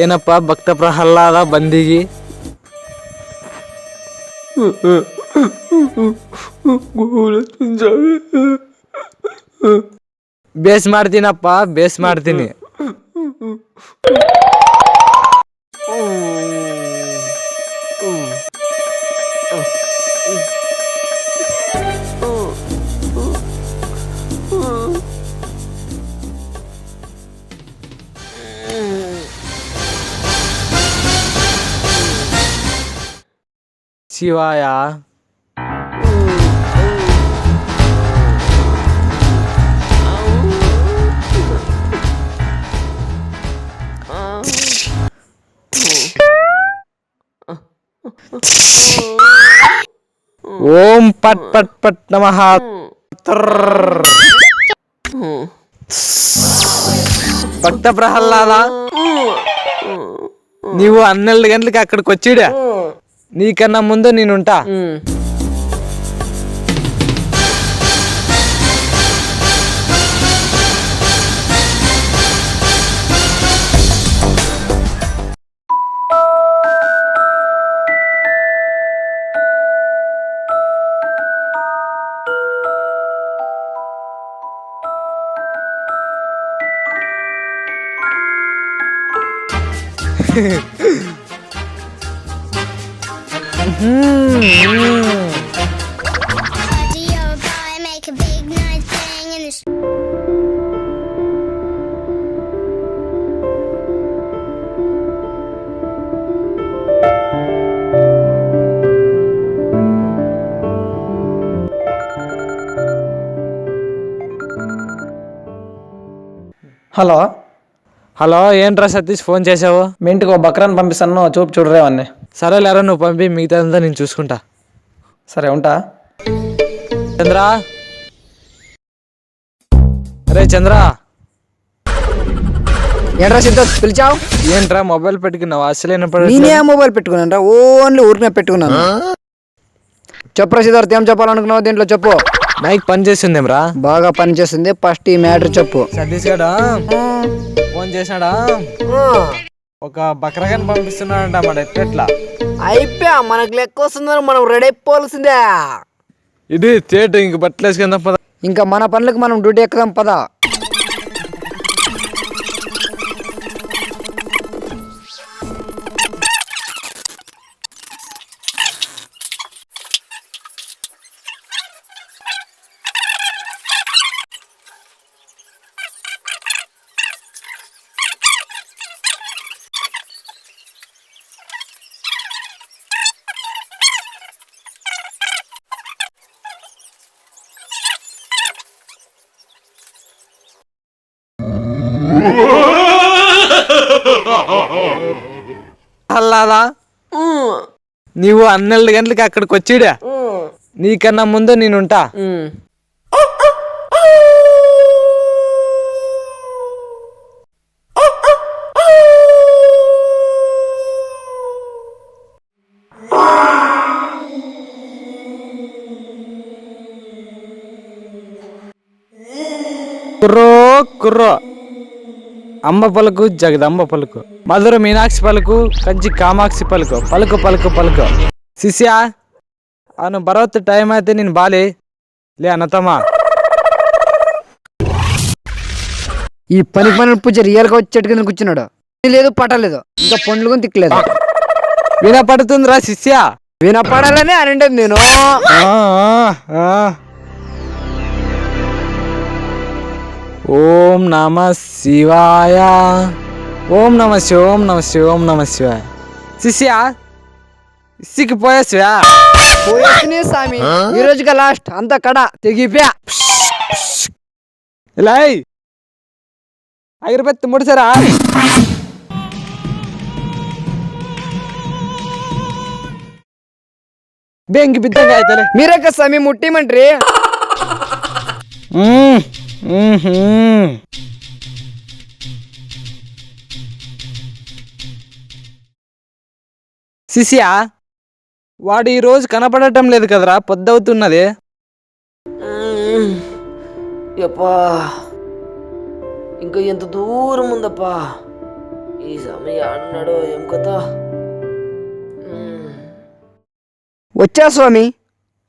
ಏನಪ್ಪ ಭಕ್ತ Pralhad ಬಂದಿಗಿ base ಮಾಡ್ತೀನಪ್ಪ, base ಮಾಡ್ತೀನಿ. శివాయ ఓం పట్ పట్ పట్ నమః. భక్త ప్రహ్లాద, నీవు 12 గంటలకి అక్కడికి వచ్చిడా, నీకన్నా ముందు నేనుంటా. హలో హలో, ఏంట్రా సతీష్ ఫోన్ చేసావు? మీ ఇంటికి ఒక బక్రాన్ని పంపిస్తాను, చూడరే అన్నీ. సరేలేరా, నువ్వు పంపి, మిగతాదంతా నేను చూసుకుంటా. సరే, ఉంటా. చంద్ర, అరే చంద్ర. ఏంట్రా సిద్ధు పిలిచావు? ఏంట్రా మొబైల్ పెట్టుకున్నావు? అసలైన నేనే మొబైల్ పెట్టుకున్నాను, ఓన్లీ ఊరికే పెట్టుకున్నాను. చెప్పురా సిద్ధార్థ్, ఏం చెప్పాలనుకున్నావు దీంట్లో చెప్పు. మైక్ పని చేసిందేమ్రా? బాగా పని చేస్తుంది. ఫస్ట్ ఈ మ్యాటర్ చెప్పు. సతీష్ గడా ఫోన్ చేసినాడా? ఒక బక్రగాని పంపిస్తున్నాడంట, మన ఎట్లా అయిపోయా, మనకు లెక్క వస్తుందని మనం రెడీ అయిపోవాల్సిందే. ఇది తేట ఇంక బట్టలేసుకుందాం పద. ఇంకా మన పనులకు మనం డ్యూటీ ఎక్కుదాం పద. అల్లాదా, నీవు 12 గంటలకి అక్కడికి వచ్చిడా, నీకన్నా ముందు నేనుంటా. కుర్రో కుర్రో, అంబ పలుకు జగదంబ పలుకు, మధుర మీనాక్షి పలుకు, కంచి కామాక్షి పలుకు, పలుకు పలుకు పలుకు. శిష్య, అవును బరవత్ టైం అయితే నేను బాలే లే అన్నతమ్మా. ఈ పని పూజ రియల్ గా వచ్చి చెట్టు కింద కూర్చున్నాడు. లేదు పట్టలేదు, ఇంకా పండ్లు కూడా తిక్కలేదు. వినపడుతుందిరా శిష్య? వినపడాలని అని నేను. ఓం నమ శివాయ, ఓం నమ శివ, ఓం నమ శివ, ఓం నమ శివాయ. శిష్య ఇసికిపోయాసివా? పోయేసినే స్వామి, ఈ రోజుగా లాస్ట్, అంత కడ తెగిపోయా. ఇలా అగిరిపెత్తి ముడిసారా? బెంకి బిద్దంగా అయితే మీరే కదా స్వామి ముట్టిమంట్రి. శిష్య, వాడు ఈ రోజు కనపడటం లేదు కదరా, పొద్దవుతున్నది. యప్పా, ఇంకా ఎంత దూరం ఉందప్పా. ఈ సమయం ఆడున్నాడు ఏం కథ. వచ్చా స్వామి,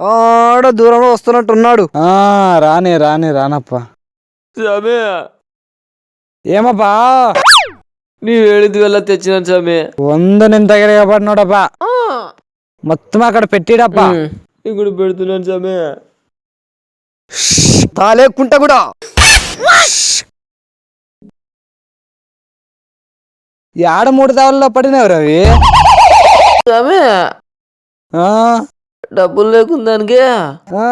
ఆడ దూరంలో వస్తున్నట్టున్నాడు. రానే రానే రానప్ప. సమయ ఏమబ్బా నీ వేడిది వల్ల తెచ్చినాను సమయ. 100 నేను దగ్గర పడినాడబ్బా. మొత్తం అక్కడ పెట్టిడప్పా. ఇక్కడ పెడుతున్నాను సమయ. తాలేకుంట కూడా ఈ ఆడ 3 దావుల్లో పడినవి రవి. సమయ ఆ, డబ్బులు లేకుందానికి ఆ.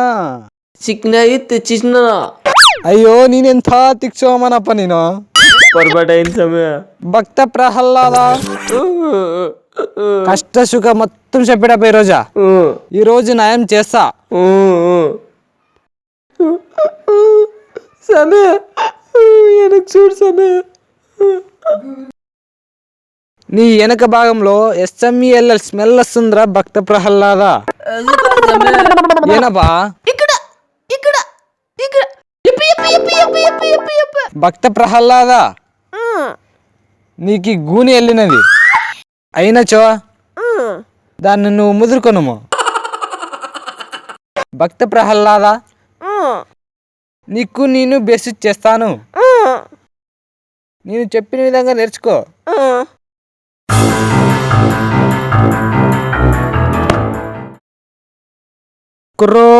చిక్కినాయి తెచ్చిసిన. అయ్యో నేనెంత తిక్చోమనప్ప నేను. పొరపాటు అయింది సమయ. భక్త ప్రహ్లాద కష్ట సుఖ మొత్తం చెప్పాడప్ప ఈరోజా. ఈరోజు న్యాయం చేస్తా. సమయ వెనక్కి చూడు సమయ. నీ వెనక భాగంలో SMELL స్మెల్ వస్తుందిరా భక్త ప్రహ్లాద. ఏనబ్బా భక్త ప్రహ్లాద నీకు ఈ గూని వెళ్ళినది అయినచో దాన్ని నువ్వు ముదురుకొనుము. భక్త ప్రహ్లాద నీకు నేను బెస్ట్ చేస్తాను. నేను చెప్పిన విధంగా నేర్చుకో. కుర్రో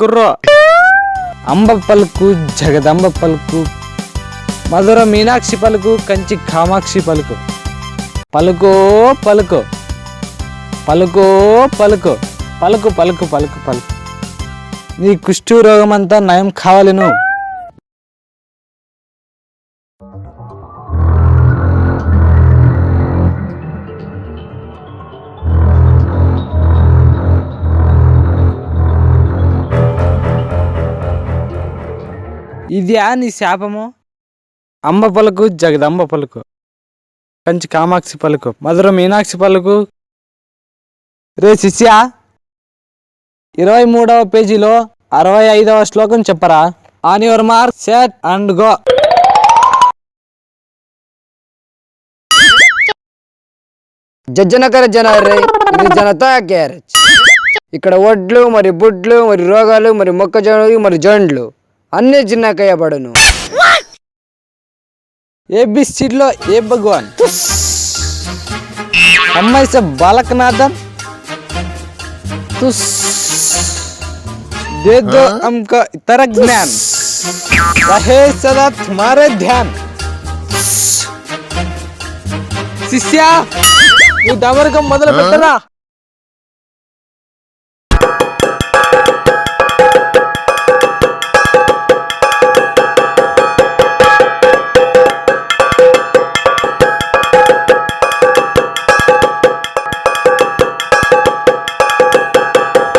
కుర్రో అంబ పలుకు జగదంబ పలుకు మధుర మీనాక్షి పలుకు కంచి కామాక్షి పలుకు పలుకో పలుకు పలుకో పలుకు పలుకు పలుకు పలుకు పలుకు నీ కుష్టు రోగం అంతా నయం కావాలను. ఇదియా నీ శాపము? అంబ పలుకు జగదంబ పలుకు కంచి కామాక్షి పలుకు మధుర మీనాక్షి పలుకు. రే శిష్యా 23వ పేజీలో 65వ శ్లోకం చెప్పరా. On your mark set and go. జజ్జనకర జనరే, ఇది జనతా గ్యారేజ్. ఇక్కడ వడ్లు మరి బుడ్లు మరి రోగాలు మరి మొక్కజొన్నలు మరి జొండ్లు అన్ని జిన్నకయ్యబడును. ABCలో ఏ భగవాన్ అమ్మాయి సే బాలకనాథన్ दे दो हमको इतना ज्ञान रहे सदा तुम्हारे ध्यान. శిష్యా నువ్వు డమరుకం మొదలు పెట్టరా.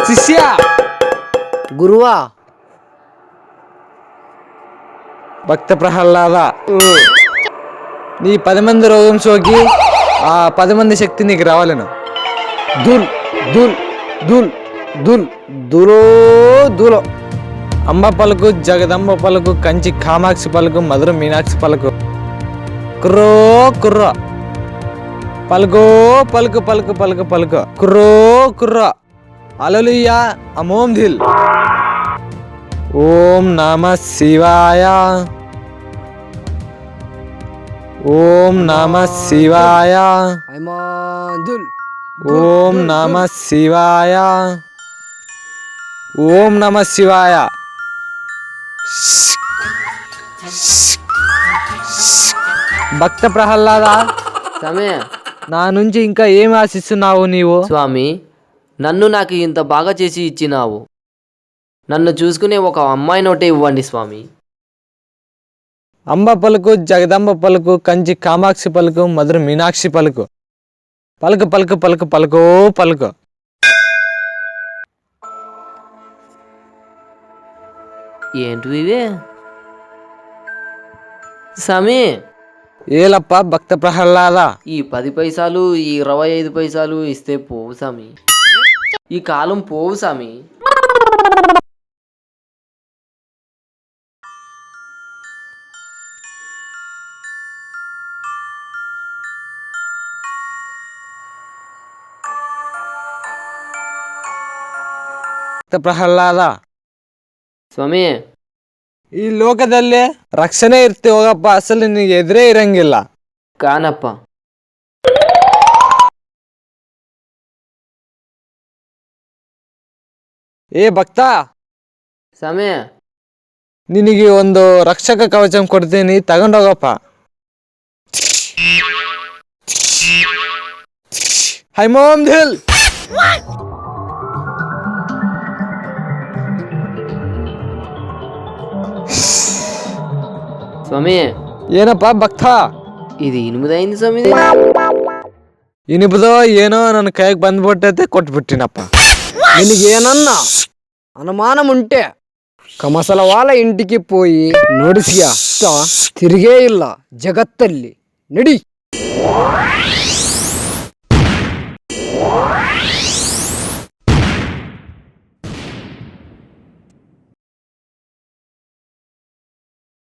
శిష్యా గురువా భక్త ప్రహ్లాద నీ 10 మంది రోగం సోకి ఆ 10 మంది శక్తి నీకు రావాలను. దుల్ దుల్ దుల్ దుల్ దులో దులో అంబ పలుకు జగదంబ పలుకు కంచి కామాక్షి పలుకు మధుర మీనాక్షి పలుకు కుర్రో కుర్రో పలుకో పలుకు పలుకు పలుకు పలుకు కుర్రో కుర్రో హల్లెలూయా అమోం దిల్. ఓం నమః శివాయ ఓం నమః శివాయ దుల్ ఓం నమః శివాయ ఓం నమః శివాయ. భక్త ప్రహ్లాద సమయ నా నుంచి ఇంకా ఏమి ఆశిస్తున్నావు నీవు? స్వామి, నన్ను నాకు ఇంత బాగా చేసి ఇచ్చినావు. నన్ను చూసుకునే ఒక అమ్మాయి నోటే ఇవ్వండి స్వామి. అంబ పలుకు జగదంబ పలుకు కంచి కామాక్షి పలుకు మధుర మీనాక్షి పలుకు పలుకు పలుకు పలుకు పలుకో పలుకు. ఏంటివి ఇవే స్వామి? ఏలప్ప భక్త ప్రహ్లాద ఈ 10 పైసలు ఈ 25 పైసలు ఇస్తే పోవు స్వామి. ఈ కాలం పోవు స్వామి. ಭಕ್ತ ಪ್ರಹ್ಲಾದ. ಸ್ವಾಮಿ, ಈ ಲೋಕದಲ್ಲಿ ರಕ್ಷಣೆ ಇರ್ತಿ ಹೋಗಪ್ಪ, ಅಸಲು ನಿನಗೆ ಎದುರೇ ಇರಂಗಿಲ್ಲ. ಕಾನಪ್ಪ. ಏ ಭಕ್ತ, ಸ್ವಾಮಿ, ನಿನಗೆ ಒಂದು ರಕ್ಷಕ ಕವಚ ಕೊಡ್ತೀನಿ, ತಗೊಂಡೋಗಪ್ಪ. ಹೈಮೋಮ್ ಧಿಲ್. ಸ್ವಾಮಿ, ಏನಪ್ಪ ಭಕ್ತ? ಇದು ಇನ್ಮುದೈಂది ಸ್ವಾಮಿ. ಇನಿಬ್ದೋ ಏನೋ ನನ್ನ ಕೈಗೆ ಬಂದ್ಬಿಟ್ಟೈತೆ, కొట్టుబుట్టినప్ప. నినగేనన్న అనుమానముంటే కమసల వాళ్ళ ఇంటికి పోయి నోడిసియా తిరిగే ಇಲ್ಲ ಜಗತ್ತಲ್ಲಿ ನಡಿ.